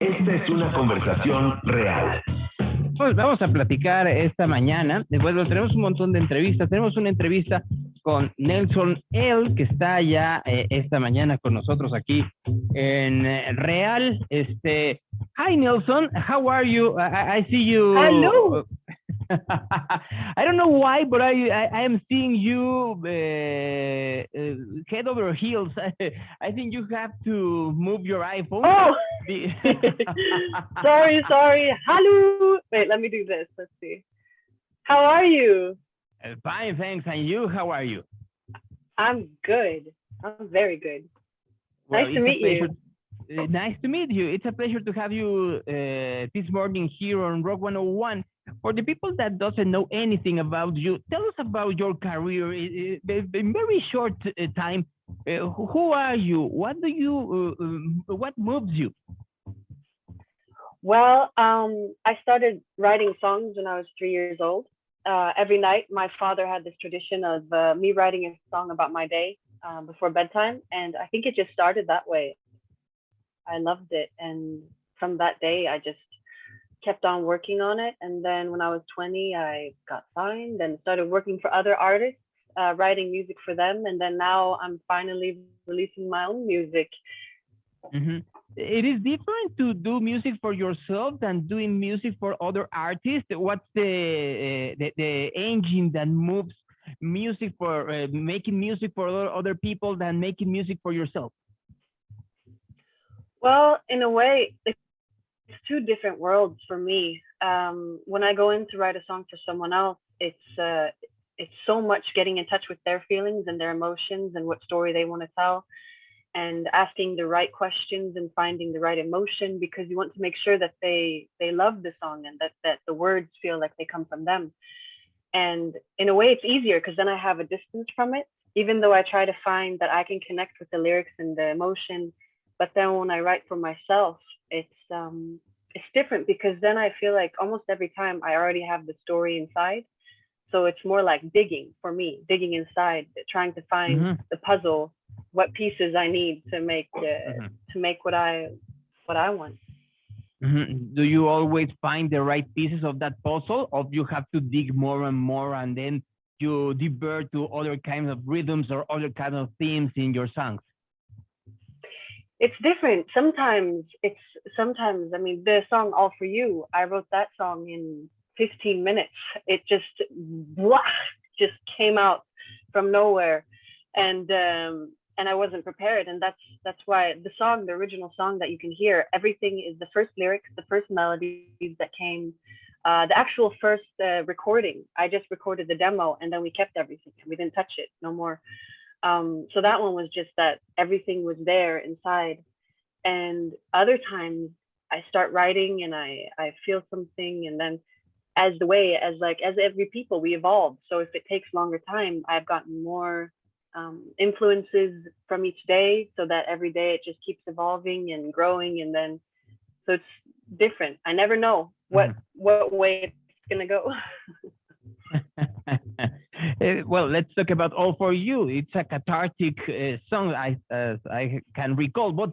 Esta es una conversación real. Pues vamos a platicar esta mañana. Bueno, tenemos un montón de entrevistas. Tenemos una entrevista con Nelson Elle, que está ya esta mañana con nosotros aquí en Real. Hi Nelson, how are you? I see you. Hello. I don't know why, but I am seeing you head over heels. I think you have to move your iPhone. Oh, sorry. Hello. Wait, let me do this. Let's see. How are you? Fine, thanks. And you, how are you? I'm good. I'm very good. Well, nice to meet you. Nice to meet you. It's a pleasure to have you this morning here on Rock 101. For the people that doesn't know anything about you, tell us about your career in very short time. Who are you? What do you? What moves you? Well, I started writing songs when I was 3 years old. Every night, my father had this tradition of me writing a song about my day before bedtime, and I think it just started that way. I loved it, and from that day, I just kept on working on it. And then when I was 20, I got signed and started working for other artists, writing music for them. And then now I'm finally releasing my own music. Mm-hmm. It is different to do music for yourself than doing music for other artists. What's the engine that moves music for making music for other people than making music for yourself? Well, in a way, it's two different worlds for me. When I go in to write a song for someone else, it's so much getting in touch with their feelings and their emotions and what story they want to tell, and asking the right questions and finding the right emotion, because you want to make sure that they love the song and that the words feel like they come from them. And in a way, it's easier because then I have a distance from it, even though I try to find that I can connect with the lyrics and the emotion. But then when I write for myself, it's different, because then I feel like almost every time I already have the story inside. So it's more like digging for me, digging inside, trying to find the puzzle, what pieces I need to make what I want. Do you always find the right pieces of that puzzle, or you have to dig more and more, and then you divert to other kinds of rhythms or other kinds of themes in your songs? It's different. Sometimes, I mean, the song All For You, I wrote that song in 15 minutes. It just came out from nowhere. And I wasn't prepared. And that's why the song, the original song that you can hear, everything is the first lyrics, the first melodies that came, the actual first recording. I just recorded the demo and then we kept everything. We didn't touch it, no more. So that one was just that everything was there inside. And other times I start writing and I feel something, and then as every people, we evolve. So if it takes longer time, I've gotten more influences from each day, so that every day it just keeps evolving and growing. And then so it's different. I never know what way it's gonna go. Well, let's talk about All For You. It's a cathartic song, I can recall. But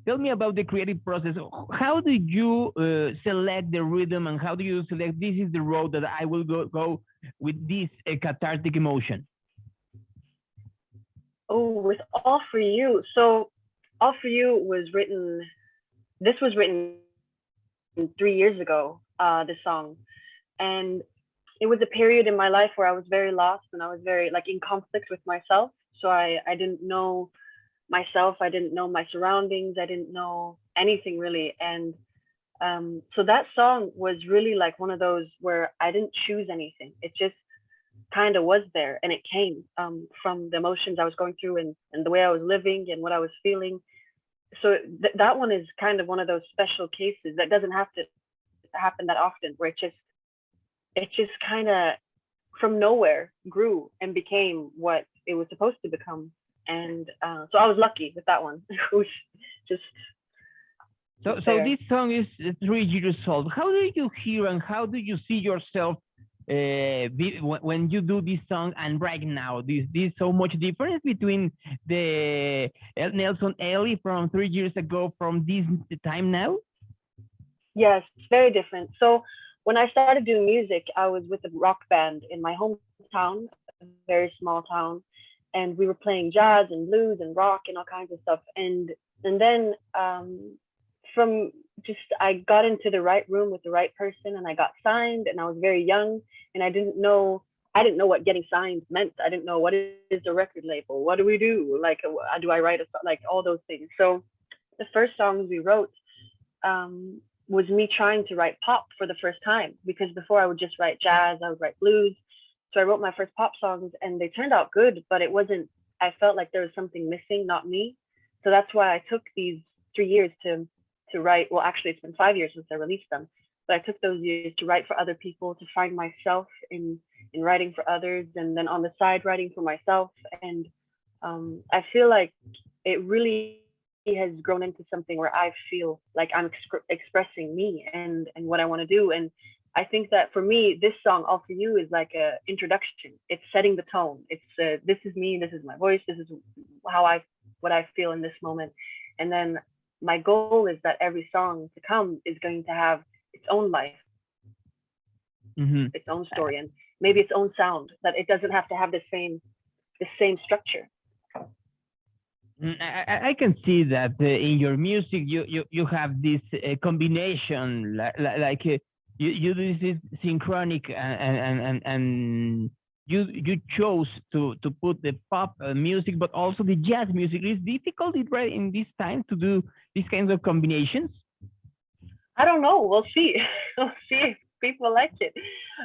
tell me about the creative process. How did you select the rhythm, and how do you select this is the road that I will go with this cathartic emotion? Oh, with All For You. So All For You was written, this was written 3 years ago, this song. And it was a period in my life where I was very lost and I was very in conflict with myself. So I didn't know myself. I didn't know my surroundings. I didn't know anything really. And so that song was really like one of those where I didn't choose anything. It just kind of was there, and it came from the emotions I was going through and the way I was living and what I was feeling. So that one is kind of one of those special cases that doesn't have to happen that often, where it just kind of from nowhere grew and became what it was supposed to become. And so I was lucky with that one. It was just So this song is 3 years old. How do you hear and how do you see yourself when you do this song and right now? This so much difference between the Nelson Elle from 3 years ago from this time now? yes, very different. So when I started doing music, I was with a rock band in my hometown, a very small town, and we were playing jazz and blues and rock and all kinds of stuff. And then from just I got into the right room with the right person and I got signed and I was very young and I didn't know what getting signed meant. I didn't know what is a record label. What do we do? Like do I write a song? Like all those things. So the first songs we wrote was me trying to write pop for the first time because before I would just write jazz, I would write blues. So I wrote my first pop songs and they turned out good, but it wasn't, I felt like there was something missing, not me. So that's why I took these 3 years to write. Well, actually it's been 5 years since I released them, but I took those years to write for other people, to find myself in writing for others, and then on the side writing for myself. And I feel like it really has grown into something where I feel like I'm expressing me and what I want to do. And I think that for me, this song, All For You, is like a introduction. It's setting the tone. It's this is me, this is my voice, this is what I feel in this moment. And then my goal is that every song to come is going to have its own life, its own story, and maybe its own sound. That it doesn't have to have the same structure. I can see that in your music you have this combination like you do this synchronic and you chose to put the pop music but also the jazz music. It's difficult right in this time to do these kinds of combinations. I don't know. We'll see. We'll see if people like it.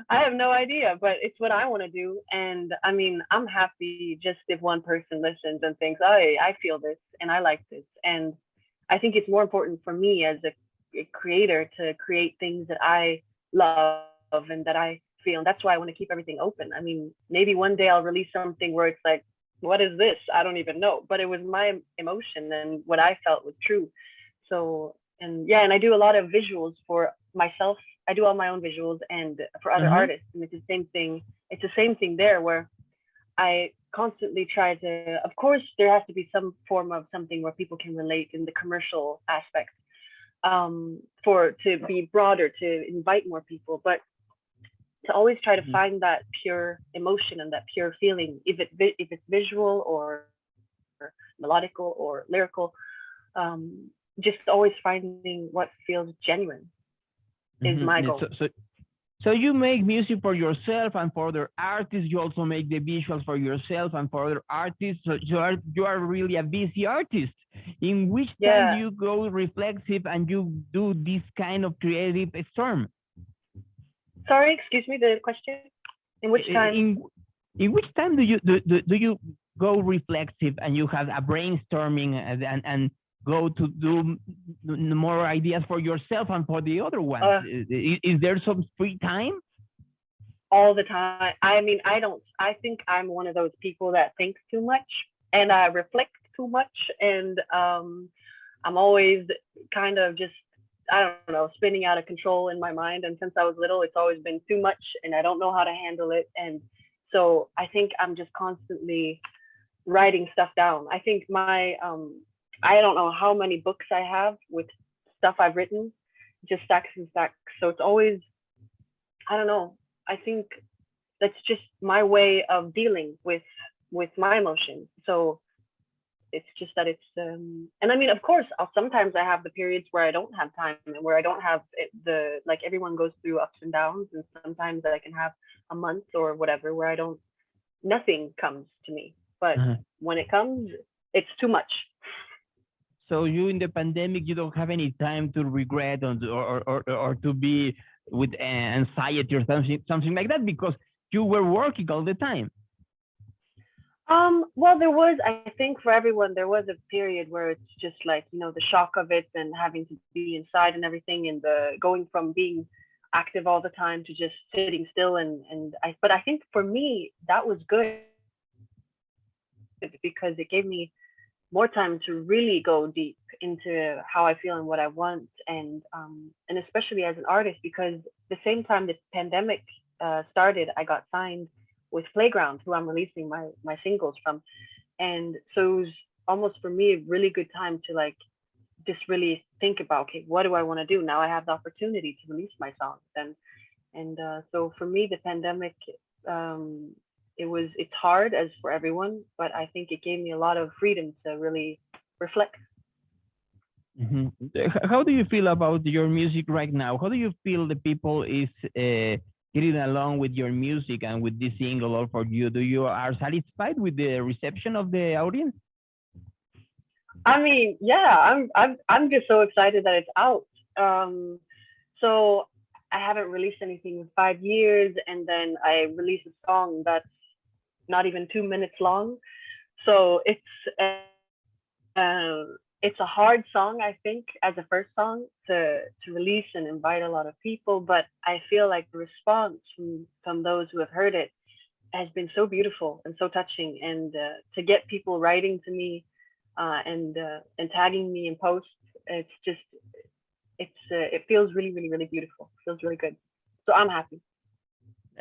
I have no idea, but it's what I want to do. And I mean, I'm happy just if one person listens and thinks, oh, I feel this and I like this. And I think it's more important for me as a creator to create things that I love and that I feel. And that's why I want to keep everything open. I mean, maybe one day I'll release something where it's like, what is this? I don't even know. But it was my emotion and what I felt was true. So, and yeah, and I do a lot of visuals for myself. I do all my own visuals and for other artists. And it's the same thing. It's the same thing there where I constantly try to, of course, there has to be some form of something where people can relate in the commercial aspect to be broader, to invite more people, but to always try to find that pure emotion and that pure feeling, if it's visual or melodical or lyrical, just always finding what feels genuine is my goal. So you make music for yourself and for other artists. You also make the visuals for yourself and for other artists. So you are really a busy artist. In which time do you go reflexive and you do this kind of creative storm? Sorry, excuse me, the question. In which time? In which time do you go reflexive and you have a brainstorming and go to do more ideas for yourself and for the other ones? Is there some free time? All the time. I mean, I think I'm one of those people that thinks too much and I reflect too much. And I'm always kind of just, I don't know, spinning out of control in my mind. And since I was little, it's always been too much and I don't know how to handle it. And so I think I'm just constantly writing stuff down. I think I don't know how many books I have with stuff I've written, just stacks and stacks. So it's always, I don't know. I think that's just my way of dealing with my emotions. So it's just that it's, and I mean, of course, sometimes I have the periods where I don't have time and where I don't have like everyone goes through ups and downs. And sometimes I can have a month or whatever where nothing comes to me. But when it comes, it's too much. So you in the pandemic, you don't have any time to regret or to be with anxiety or something like that because you were working all the time. Well, I think for everyone, there was a period where it's just like, the shock of it and having to be inside and everything and going from being active all the time to just sitting still. But I think for me, that was good because it gave me more time to really go deep into how I feel and what I want, and especially as an artist, because the same time the pandemic started, I got signed with Playground, who I'm releasing my singles from, and so it was almost for me a really good time to like just really think about, okay, what do I want to do now? I have the opportunity to release my songs, and so for me, the pandemic, it's hard as for everyone, but I think it gave me a lot of freedom to really reflect. Mhm. How do you feel about your music right now? How do you feel the people is getting along with your music and with this single all for you? Do you are satisfied with the reception of the audience? I mean, yeah, I'm just so excited that it's out. So I haven't released anything in 5 years, and then I released a song that's not even 2 minutes long. So it's a hard song, I think, as a first song to release and invite a lot of people. But I feel like the response from those who have heard it has been so beautiful and so touching, and to get people writing to me and tagging me in posts, it's just it feels really, really, really beautiful. It feels really good. So I'm happy.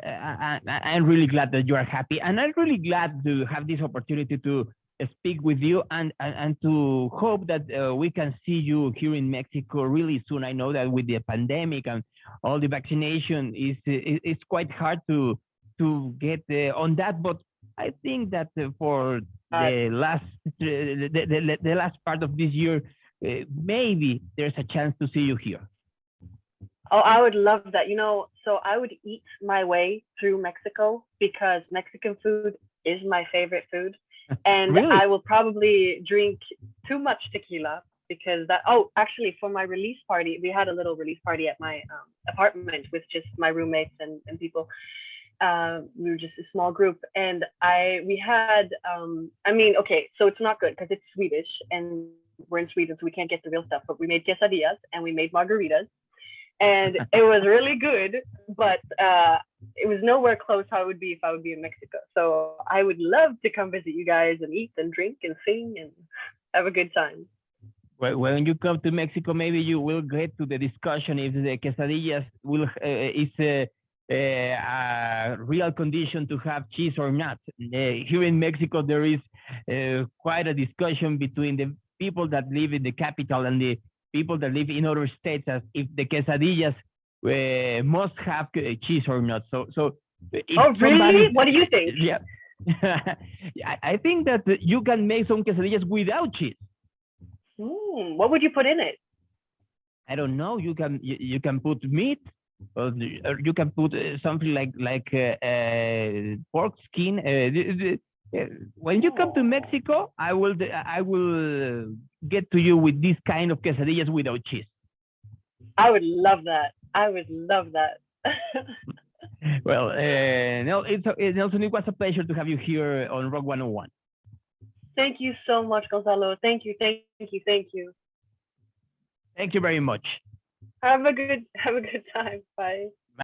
I'm really glad that you are happy, and I'm really glad to have this opportunity to speak with you, and to hope that we can see you here in Mexico really soon. I know that with the pandemic and all the vaccination it's quite hard to get on that, but I think that for the last part of this year, maybe there's a chance to see you here. Oh, I would love that. So I would eat my way through Mexico because Mexican food is my favorite food. And Really? I will probably drink too much tequila because actually for my release party, we had a little release party at my apartment with just my roommates and people. We were just a small group, and we had, okay, so it's not good because it's Swedish and we're in Sweden, so we can't get the real stuff, but we made quesadillas and we made margaritas. And it was really good, but it was nowhere close how it would be if I would be in Mexico. So I would love to come visit you guys and eat and drink and sing and have a good time. Well, when you come to Mexico, maybe you will get to the discussion if the quesadillas is a real condition to have cheese or not. Here in Mexico, there is quite a discussion between the people that live in the capital and the people that live in other states as if the quesadillas must have cheese or not. So oh, really? What do you think? Yeah. I think that you can make some quesadillas without cheese. What would you put in it? I don't know. You can put meat, or you can put something like pork skin. When you come to Mexico, I will get to you with this kind of quesadillas without cheese. I would love that. I would love that. Well, Nelson, it was a pleasure to have you here on Rock 101. Thank you so much, Gonzalo. Thank you. Thank you very much. Have a good time. Bye.